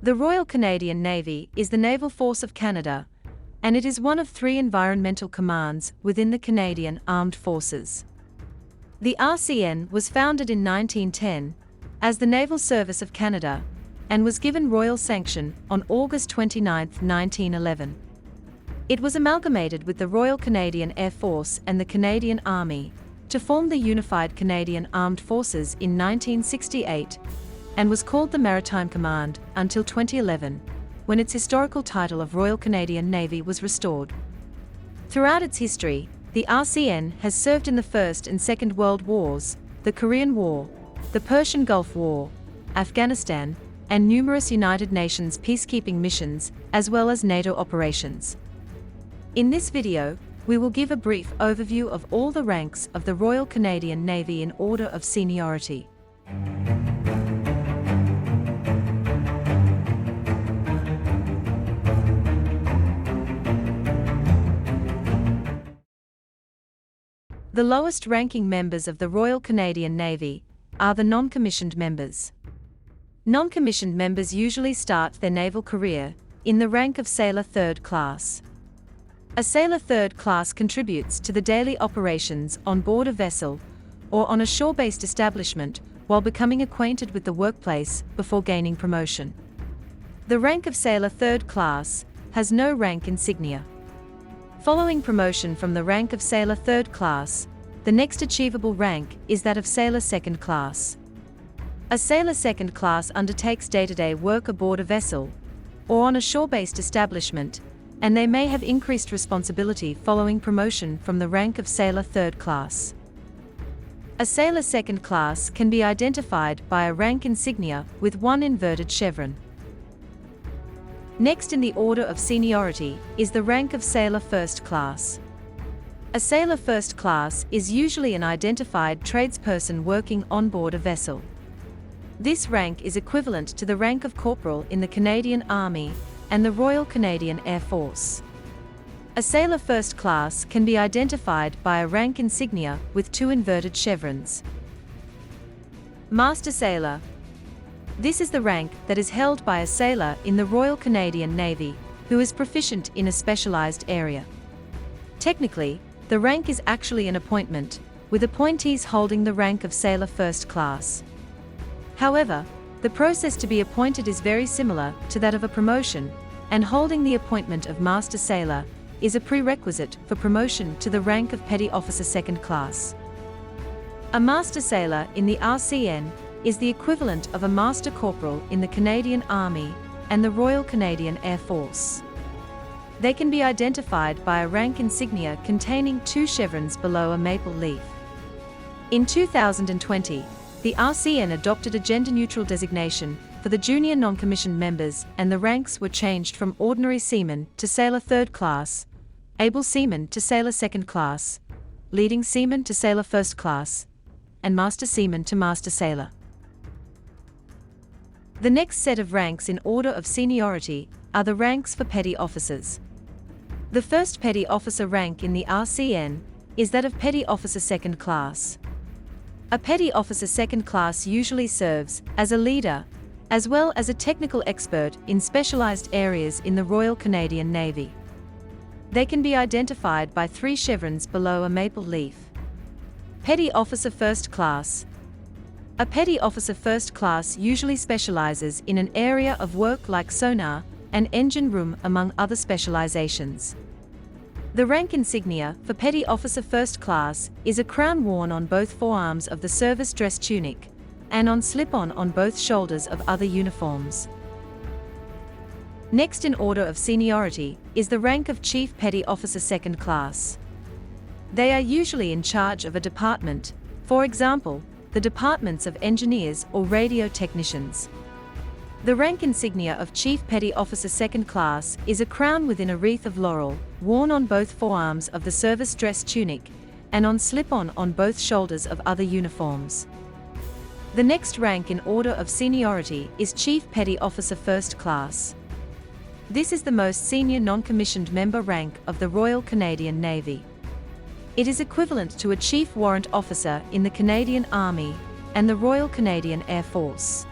The Royal Canadian Navy is the naval force of Canada, and it is one of three environmental commands within the Canadian Armed Forces. The RCN was founded in 1910 as the Naval Service of Canada and was given royal sanction on August 29, 1911. It was amalgamated with the Royal Canadian Air Force and the Canadian Army to form the Unified Canadian Armed Forces in 1968 and was called the Maritime Command until 2011, when its historical title of Royal Canadian Navy was restored. Throughout its history, the RCN has served in the First and Second World Wars, the Korean War, the Persian Gulf War, Afghanistan, and numerous United Nations peacekeeping missions, as well as NATO operations. In this video, we will give a brief overview of all the ranks of the Royal Canadian Navy in order of seniority. The lowest-ranking members of the Royal Canadian Navy are the non-commissioned members. Non-commissioned members usually start their naval career in the rank of Sailor Third Class. A Sailor Third Class contributes to the daily operations on board a vessel or on a shore-based establishment while becoming acquainted with the workplace before gaining promotion. The rank of Sailor Third Class has no rank insignia. Following promotion from the rank of Sailor Third Class, the next achievable rank is that of Sailor Second Class. A Sailor Second Class undertakes day-to-day work aboard a vessel or on a shore-based establishment, and they may have increased responsibility following promotion from the rank of Sailor Third Class. A Sailor Second Class can be identified by a rank insignia with one inverted chevron. Next in the order of seniority is the rank of Sailor First Class. A Sailor First Class is usually an identified tradesperson working on board a vessel. This rank is equivalent to the rank of corporal in the Canadian Army and the Royal Canadian Air Force. A Sailor First Class can be identified by a rank insignia with two inverted chevrons. Master Sailor. This is the rank that is held by a sailor in the Royal Canadian Navy who is proficient in a specialized area. Technically, the rank is actually an appointment, with appointees holding the rank of Sailor First Class. However, the process to be appointed is very similar to that of a promotion, and holding the appointment of Master Sailor is a prerequisite for promotion to the rank of Petty Officer Second Class. A Master Sailor in the RCN is the equivalent of a Master Corporal in the Canadian Army and the Royal Canadian Air Force. They can be identified by a rank insignia containing two chevrons below a maple leaf. In 2020, the RCN adopted a gender-neutral designation for the junior non-commissioned members, and the ranks were changed from Ordinary Seaman to Sailor Third Class, Able Seaman to Sailor Second Class, Leading Seaman to Sailor First Class, and Master Seaman to Master Sailor. The next set of ranks in order of seniority are the ranks for petty officers. The first petty officer rank in the RCN is that of Petty Officer Second Class. A Petty Officer Second Class usually serves as a leader, as well as a technical expert in specialized areas in the Royal Canadian Navy. They can be identified by three chevrons below a maple leaf. Petty Officer First Class. A Petty Officer First Class usually specializes in an area of work like sonar and engine room, among other specializations. The rank insignia for Petty Officer First Class is a crown worn on both forearms of the service dress tunic and on slip-on both shoulders of other uniforms. Next in order of seniority is the rank of Chief Petty Officer Second Class. They are usually in charge of a department, for example, the departments of engineers or radio technicians. The rank insignia of Chief Petty Officer Second Class is a crown within a wreath of laurel, worn on both forearms of the service dress tunic, and on slip-on both shoulders of other uniforms. The next rank in order of seniority is Chief Petty Officer First Class. This is the most senior non-commissioned member rank of the Royal Canadian Navy. It is equivalent to a Chief Warrant Officer in the Canadian Army and the Royal Canadian Air Force.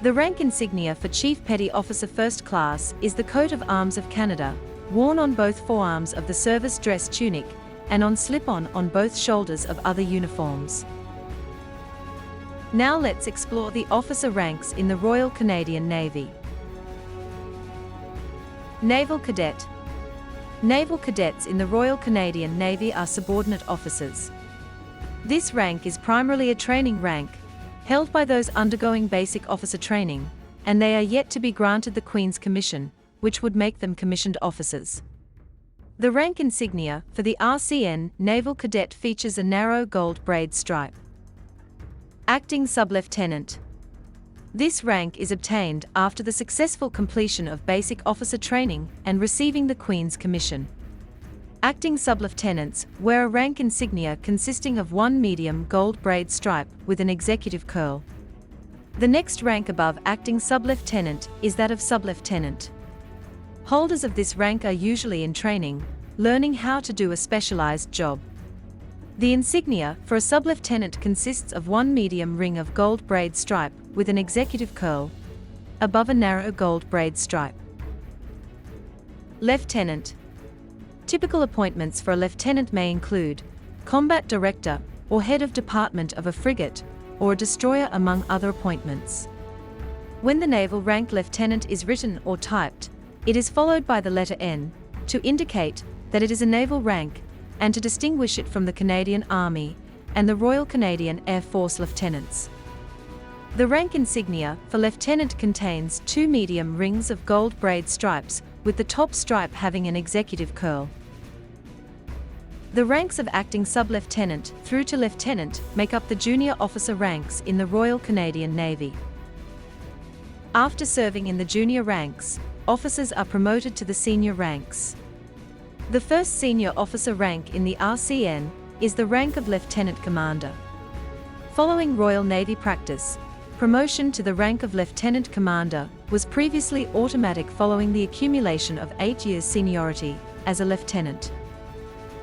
The rank insignia for Chief Petty Officer First Class is the coat of arms of Canada, worn on both forearms of the service dress tunic, and on slip-on on both shoulders of other uniforms. Now let's explore the officer ranks in the Royal Canadian Navy. Naval Cadet. Naval cadets in the Royal Canadian Navy are subordinate officers. This rank is primarily a training rank, held by those undergoing basic officer training, and they are yet to be granted the Queen's Commission, which would make them commissioned officers. The rank insignia for the RCN Naval Cadet features a narrow gold braid stripe. Acting Sub-Lieutenant. This rank is obtained after the successful completion of basic officer training and receiving the Queen's Commission. Acting Sub-Lieutenants wear a rank insignia consisting of one medium gold braid stripe with an executive curl. The next rank above Acting Sub-Lieutenant is that of Sub-Lieutenant. Holders of this rank are usually in training, learning how to do a specialized job. The insignia for a sub-lieutenant consists of one medium ring of gold braid stripe with an executive curl, above a narrow gold braid stripe. Lieutenant. Typical appointments for a lieutenant may include combat director or head of department of a frigate or a destroyer, among other appointments. When the naval rank lieutenant is written or typed, it is followed by the letter N to indicate that it is a naval rank and to distinguish it from the Canadian Army and the Royal Canadian Air Force lieutenants. The rank insignia for lieutenant contains two medium rings of gold braid stripes, with the top stripe having an executive curl. The ranks of acting sub-lieutenant through to lieutenant make up the junior officer ranks in the Royal Canadian Navy. After serving in the junior ranks, officers are promoted to the senior ranks. The first senior officer rank in the RCN is the rank of Lieutenant Commander. Following Royal Navy practice, promotion to the rank of Lieutenant Commander was previously automatic following the accumulation of 8 years seniority as a lieutenant.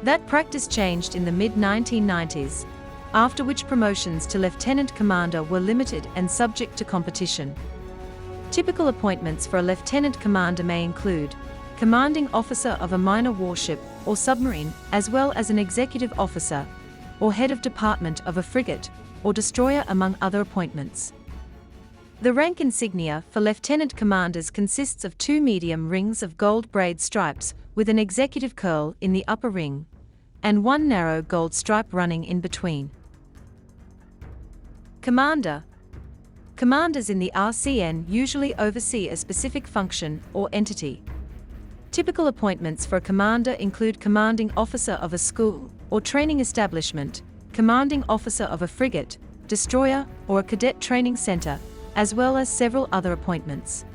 That practice changed in the mid-1990s, after which promotions to Lieutenant Commander were limited and subject to competition. Typical appointments for a Lieutenant Commander may include commanding officer of a minor warship or submarine, as well as an executive officer or head of department of a frigate or destroyer, among other appointments. The rank insignia for lieutenant commanders consists of two medium rings of gold braid stripes with an executive curl in the upper ring, and one narrow gold stripe running in between. Commander. Commanders in the RCN usually oversee a specific function or entity. Typical appointments for a commander include commanding officer of a school or training establishment, commanding officer of a frigate, destroyer, or a cadet training center, as well as several other appointments.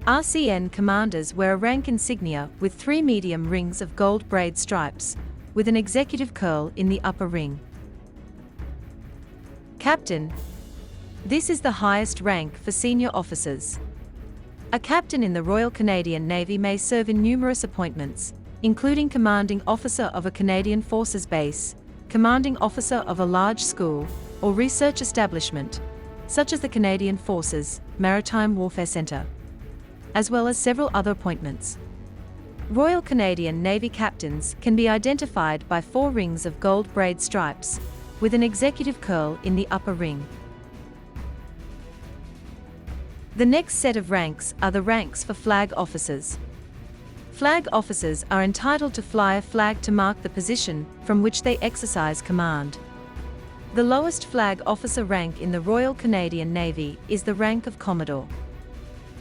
RCN commanders wear a rank insignia with three medium rings of gold braid stripes, with an executive curl in the upper ring. Captain. This is the highest rank for senior officers. A captain in the Royal Canadian Navy may serve in numerous appointments, including commanding officer of a Canadian Forces base, commanding officer of a large school or research establishment, such as the Canadian Forces Maritime Warfare Centre, as well as several other appointments. Royal Canadian Navy captains can be identified by 4 rings of gold braid stripes, with an executive curl in the upper ring. The next set of ranks are the ranks for flag officers. Flag officers are entitled to fly a flag to mark the position from which they exercise command. The lowest flag officer rank in the Royal Canadian Navy is the rank of Commodore.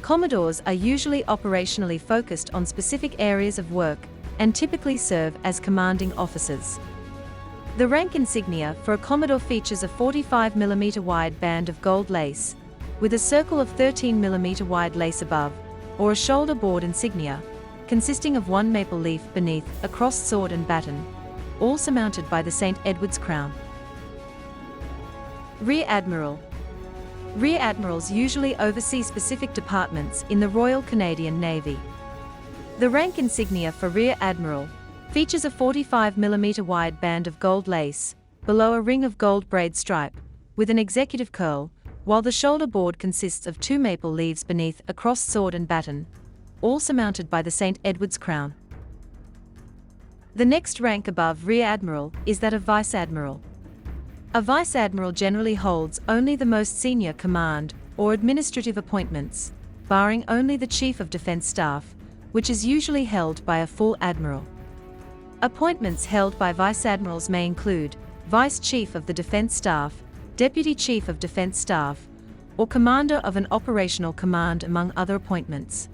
Commodores are usually operationally focused on specific areas of work and typically serve as commanding officers. The rank insignia for a Commodore features a 45mm wide band of gold lace, with a circle of 13mm wide lace above, or a shoulder board insignia, consisting of one maple leaf beneath a crossed sword and baton, all surmounted by the St. Edward's crown. Rear Admiral. Rear Admirals usually oversee specific departments in the Royal Canadian Navy. The rank insignia for Rear Admiral features a 45mm wide band of gold lace, below a ring of gold braid stripe, with an executive curl, while the shoulder board consists of 2 maple leaves beneath a crossed sword and baton, all surmounted by the St. Edward's crown. The next rank above Rear Admiral is that of Vice Admiral. A Vice Admiral generally holds only the most senior command or administrative appointments, barring only the Chief of Defence Staff, which is usually held by a full admiral. Appointments held by Vice Admirals may include Vice Chief of the Defence Staff, Deputy Chief of Defence Staff, or Commander of an Operational Command, among other appointments.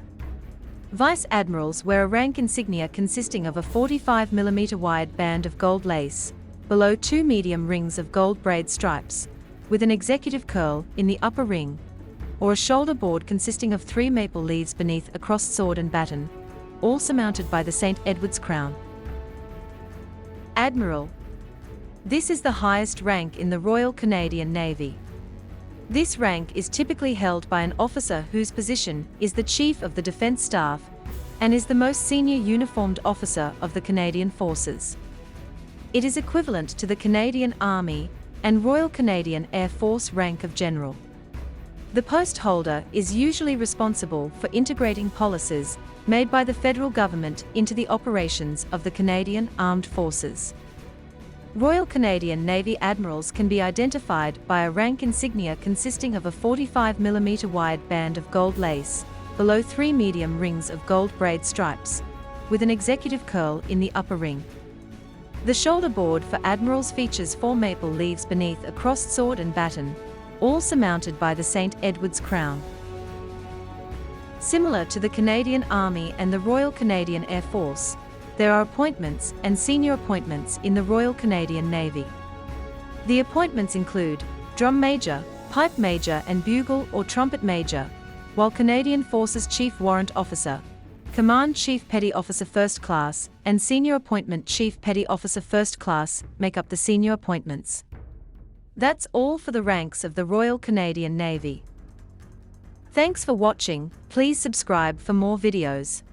Vice Admirals wear a rank insignia consisting of a 45mm wide band of gold lace, below 2 medium rings of gold braid stripes, with an executive curl in the upper ring, or a shoulder board consisting of 3 maple leaves beneath a crossed sword and baton, all surmounted by the St. Edward's crown. Admiral. This is the highest rank in the Royal Canadian Navy. This rank is typically held by an officer whose position is the Chief of the Defence Staff and is the most senior uniformed officer of the Canadian Forces. It is equivalent to the Canadian Army and Royal Canadian Air Force rank of General. The post holder is usually responsible for integrating policies made by the federal government into the operations of the Canadian Armed Forces. Royal Canadian Navy admirals can be identified by a rank insignia consisting of a 45mm wide band of gold lace, below 3 medium rings of gold braid stripes, with an executive curl in the upper ring. The shoulder board for admirals features 4 maple leaves beneath a crossed sword and baton, all surmounted by the St. Edward's crown. Similar to the Canadian Army and the Royal Canadian Air Force, there are appointments and senior appointments in the Royal Canadian Navy. The appointments include Drum Major, Pipe Major and Bugle or Trumpet Major, while Canadian Forces Chief Warrant Officer, Command Chief Petty Officer First Class, and Senior Appointment Chief Petty Officer First Class make up the senior appointments. That's all for the ranks of the Royal Canadian Navy. Thanks for watching. Please subscribe for more videos.